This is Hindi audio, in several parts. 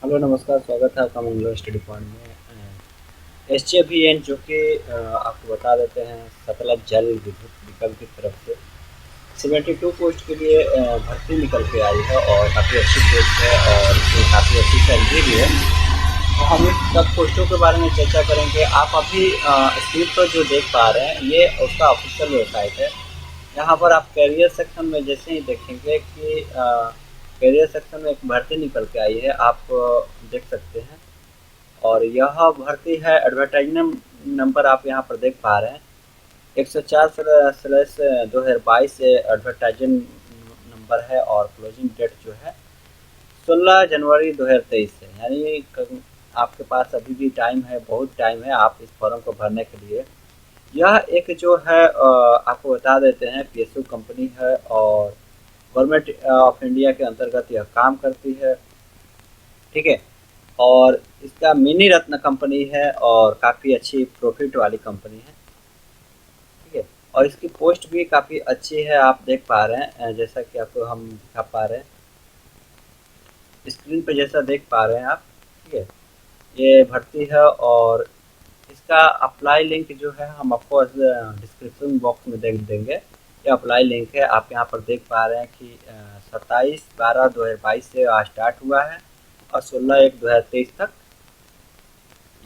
हेलो नमस्कार, स्वागत है आपका मंगलोर स्टडी पॉइंट में। एसजेवीएन जो कि आपको बता देते हैं सतलज जल विद्युत निगम की तरफ से 72 पोस्ट के लिए भर्ती निकल के आई है और काफ़ी अच्छी पोस्ट है और इसमें काफ़ी अच्छी सैलरी भी है। तो हम इस सब पोस्टों के बारे में चर्चा करेंगे। आप अभी स्क्रीन पर जो देख पा रहे हैं ये उसका ऑफिशियल वेबसाइट है। यहाँ पर आप करियर सेक्शन में जैसे ही देखेंगे कि करियर सेक्शन में एक भर्ती निकल के आई है, आप देख सकते हैं। और यह भर्ती है, एडवर्टाइजमेंट नंबर आप यहाँ पर देख पा रहे हैं 104/2022 से एडवर्टाइजमेंट नंबर है और क्लोजिंग डेट जो है 16 जनवरी 2023 है। यानी आपके पास अभी भी टाइम है, बहुत टाइम है आप इस फॉर्म को भरने के लिए। यह एक जो है आपको बता देते हैं पीएसयू कंपनी है और गवर्नमेंट ऑफ इंडिया के अंतर्गत यह काम करती है। ठीक है। और इसका मिनी रत्न कंपनी है और काफ़ी अच्छी प्रॉफिट वाली कंपनी है। ठीक है। और इसकी पोस्ट भी काफ़ी अच्छी है, आप देख पा रहे हैं जैसा कि आपको हम दिखा पा रहे हैं स्क्रीन पे, जैसा देख पा रहे हैं आप। ठीक है। ये भर्ती है और इसका अप्लाई लिंक जो है हम आपको डिस्क्रिप्शन बॉक्स में देख देंगे। ये अप्लाई लिंक है, आप यहाँ पर देख पा रहे हैं कि 27/12/2022 से स्टार्ट हुआ है और 16/1/2023 तक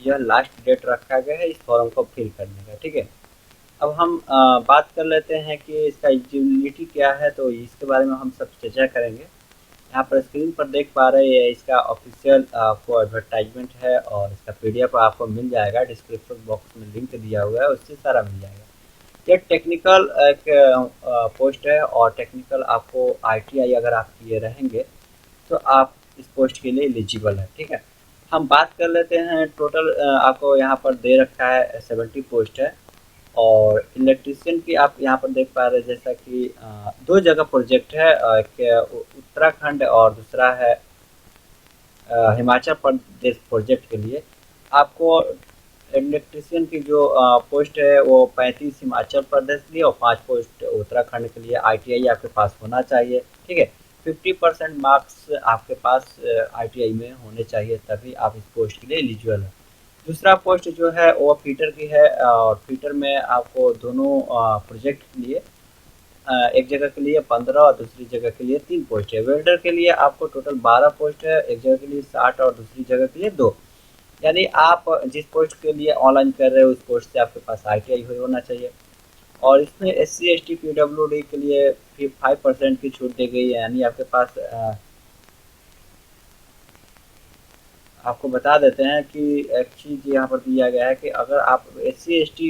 यह लास्ट डेट रखा गया है इस फॉर्म को फिल करने का। ठीक है। अब हम बात कर लेते हैं कि इसका एलिजिबिलिटी क्या है, तो इसके बारे में हम सब चर्चा करेंगे। यहाँ पर स्क्रीन पर देख पा रहे हैं इसका ऑफिशियल आपको एडवर्टाइजमेंट है और इसका पीडीएफ आपको मिल जाएगा, डिस्क्रिप्शन बॉक्स में लिंक दिया हुआ है, उससे सारा मिल जाएगा। ये टेक्निकल एक पोस्ट है और टेक्निकल आपको आईटीआई अगर आप किए रहेंगे तो आप इस पोस्ट के लिए एलिजिबल है। ठीक है। हम बात कर लेते हैं टोटल आपको यहाँ पर दे रखा है 70 पोस्ट है और इलेक्ट्रीशियन की आप यहाँ पर देख पा रहे हैं जैसा कि दो जगह प्रोजेक्ट है, एक उत्तराखंड और दूसरा है हिमाचल प्रदेश प्रोजेक्ट के लिए। आपको इलेक्ट्रीशियन की जो पोस्ट है वो 35 हिमाचल प्रदेश के लिए और 5 पोस्ट उत्तराखंड के लिए। आईटीआई आपके पास होना चाहिए। ठीक है। 50% मार्क्स आपके पास आईटीआई में होने चाहिए, तभी आप इस पोस्ट के लिए एलिजिबल है। दूसरा पोस्ट जो है वो फीटर की है और फीटर में आपको दोनों प्रोजेक्ट के लिए एक जगह के लिए 15 और दूसरी जगह के लिए 3 पोस्ट है। वेल्डर के लिए आपको टोटल 12 पोस्ट है, एक जगह के लिए 60 और दूसरी जगह के लिए 2। यानी आप जिस पोस्ट के लिए ऑनलाइन कर रहे हो उस पोस्ट से आपके पास आईटीआई होना चाहिए। और इसमें SC ST PWD के लिए 5% की छूट दी गई है। यानी आपके पास आपको बता देते हैं कि एक चीज़ यहाँ पर दिया गया है कि अगर आप SC ST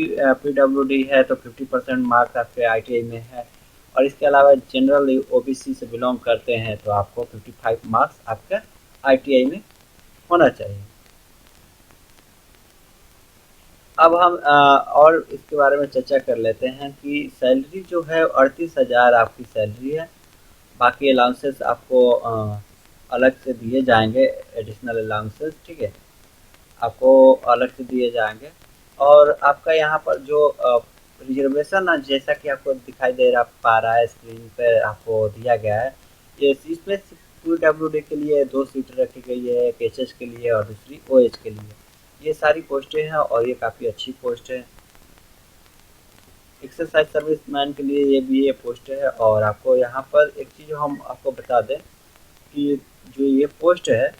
PWD है तो 50% मार्क्स आपके आईटीआई में है और इसके अलावा जनरल ओबीसी से बिलोंग करते हैं तो आपको 55 मार्क्स आपका आईटीआई में होना चाहिए। अब हम और इसके बारे में चर्चा कर लेते हैं कि सैलरी जो है 38,000 आपकी सैलरी है। बाकी अलाउंसेस आपको अलग से दिए जाएंगे, एडिशनल अलाउंसेस। ठीक है। आपको अलग से दिए जाएंगे और आपका यहाँ पर जो रिजर्वेशन जैसा कि आपको दिखाई दे रहा पा रहा है स्क्रीन पे आपको दिया गया है, ये इसमें PWD के लिए 2 सीट रखी गई है, एक एचएच के लिए और दूसरी ओएच के लिए। ये सारी पोस्टें हैं और ये काफ़ी अच्छी पोस्ट है। एक्सरसाइज सर्विस मैन के लिए ये भी ये पोस्ट है। और आपको यहाँ पर एक चीज़ हम आपको बता दें कि जो ये पोस्ट है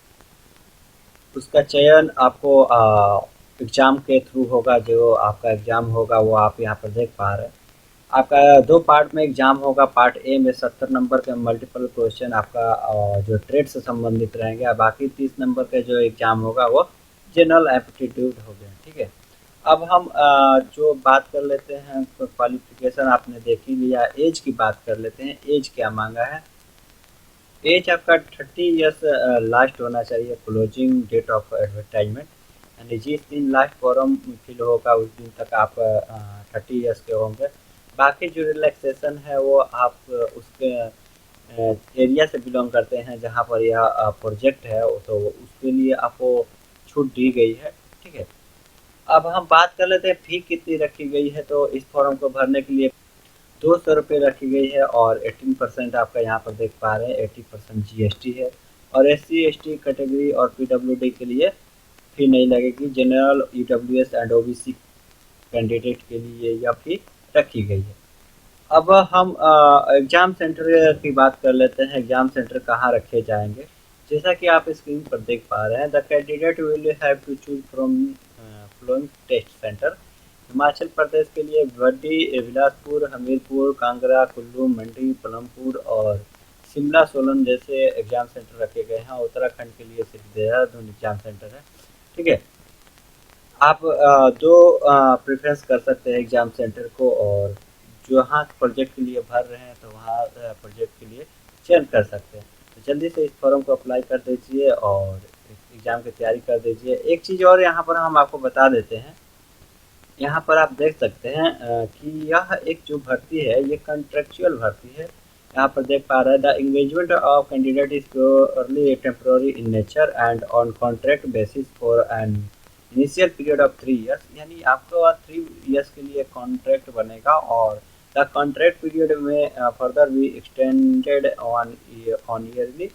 उसका चयन आपको एग्ज़ाम के थ्रू होगा। जो आपका एग्ज़ाम होगा वो आप यहाँ पर देख पा रहे हैं। आपका 2 पार्ट में एग्ज़ाम होगा। पार्ट ए में 70 नंबर के मल्टीपल क्वेश्चन आपका जो ट्रेड से संबंधित रहेंगे और बाकी 30 नंबर के जो एग्ज़ाम होगा वो जनरल एप्टीट्यूड हो गया। ठीक है। अब हम जो बात कर लेते हैं क्वालिफिकेशन आपने देख ही लिया। एज की बात कर लेते हैं, एज क्या मांगा है। एज आपका 30 ईयर्स लास्ट होना चाहिए, क्लोजिंग डेट ऑफ एडवर्टाइजमेंट। यानी जिस दिन लास्ट फॉर्म फिल होगा उस दिन तक आप 30 ईयर्स के होंगे। बाकी जो रिलैक्सेशन है वो आप उसके एरिया से बिलोंग करते हैं जहाँ पर यह प्रोजेक्ट है, तो उसके लिए आपको छूट दी गई है। ठीक है। अब हम बात कर लेते हैं फी कितनी रखी गई है। तो इस फॉर्म को भरने के लिए 200 रुपये रखी गई है और 18% आपका यहाँ पर देख पा रहे हैं 80% जीएसटी है। और SC ST कैटेगरी और PWD के लिए फी नहीं लगेगी। General, EWS and OBC candidate के लिए यह फी रखी गई है। अब हम एग्ज़ाम सेंटर की बात कर लेते हैं। एग्ज़ाम सेंटर कहाँ रखे जाएंगे? जैसा कि आप स्क्रीन पर देख पा रहे हैं, the candidate will have to choose from following test centre. Himachal Pradesh के लिए बद्दी, बिलासपुर, हमीरपुर, कांगड़ा, कुल्लू, मंडी, पलमपुर और शिमला, सोलन जैसे एग्ज़ाम सेंटर रखे गए हैं। उत्तराखंड के लिए सिर्फ देहरादून एग्ज़ाम सेंटर है। ठीक है। आप दो प्रेफरेंस कर सकते हैं एग्ज़ाम सेंटर को, और जहाँ प्रोजेक्ट के लिए भर रहे हैं तो वहाँ प्रोजेक्ट के लिए चयन कर सकते हैं। तो जल्दी से इस फॉर्म को अप्लाई कर दीजिए और एग्ज़ाम की तैयारी कर दीजिए। एक चीज़ और यहाँ पर हम आपको बता देते हैं। यहाँ पर आप देख सकते हैं कि यह एक जो भर्ती है ये कॉन्ट्रेक्चुअल भर्ती है। यहाँ पर देख पा रहे हैं, the engagement of candidate is purely temporary in nature and on contract basis for an initial period of 3 years. यानी आपको 3 इयर्स के लिए कॉन्ट्रैक्ट बनेगा और द कॉन्ट्रैक्ट पीरियड में फर्दर भी extended on yearly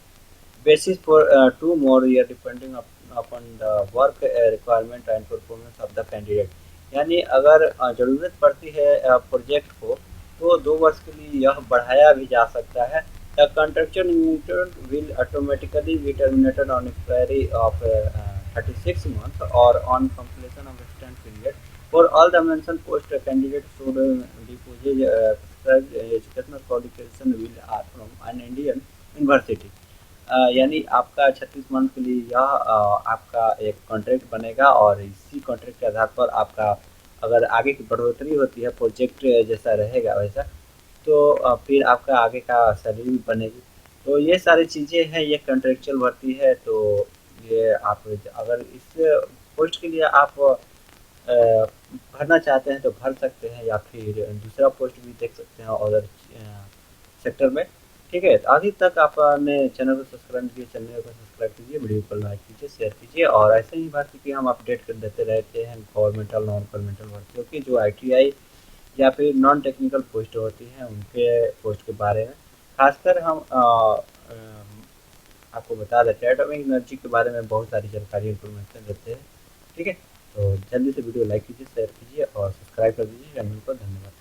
basis for 2 more year depending upon the work requirement and performance of the candidate। यानी अगर ज़रूरत पड़ती है प्रोजेक्ट को तो 2 वर्ष के लिए यह बढ़ाया भी जा सकता है। The contractual engagement will automatically be terminated on expiry of 36 months or on completion of extended period। For all the mentioned post, candidate should deposit prescribed educational qualification will are from an Indian university। यानी आपका 36 मंथ के लिए यह आपका एक कॉन्ट्रैक्ट बनेगा और इसी कॉन्ट्रैक्ट के आधार पर आपका अगर आगे की बढ़ोतरी होती है, प्रोजेक्ट जैसा रहेगा वैसा, तो फिर आपका आगे का सैलरी भी बनेगी। तो ये सारी चीज़ें हैं, ये कॉन्ट्रेक्चुअल भर्ती है। तो ये आप अगर इस पोस्ट के लिए आप भरना चाहते हैं तो भर सकते हैं, या फिर दूसरा पोस्ट भी देख सकते हैं अदर सेक्टर में। ठीक है। तो अभी तक आपने चैनल को सब्सक्राइब किए, चैनल को सब्सक्राइब कीजिए, वीडियो को लाइक कीजिए, शेयर कीजिए और ऐसे ही भर्ती की हम अपडेट कर देते रहते हैं। गवर्नमेंटल, नॉन गवर्नमेंटल भर्तियों की जो ITI या फिर नॉन टेक्निकल पोस्ट होती हैं उनके पोस्ट के बारे में खासकर हम आपको बता देते हैं। एटॉमिक एनर्जी के बारे में बहुत सारी जानकारी, इन्फॉर्मेशन देते हैं। ठीक है। तो जल्दी से वीडियो लाइक कीजिए, शेयर कीजिए और सब्सक्राइब कर दीजिए चैनल को। धन्यवाद।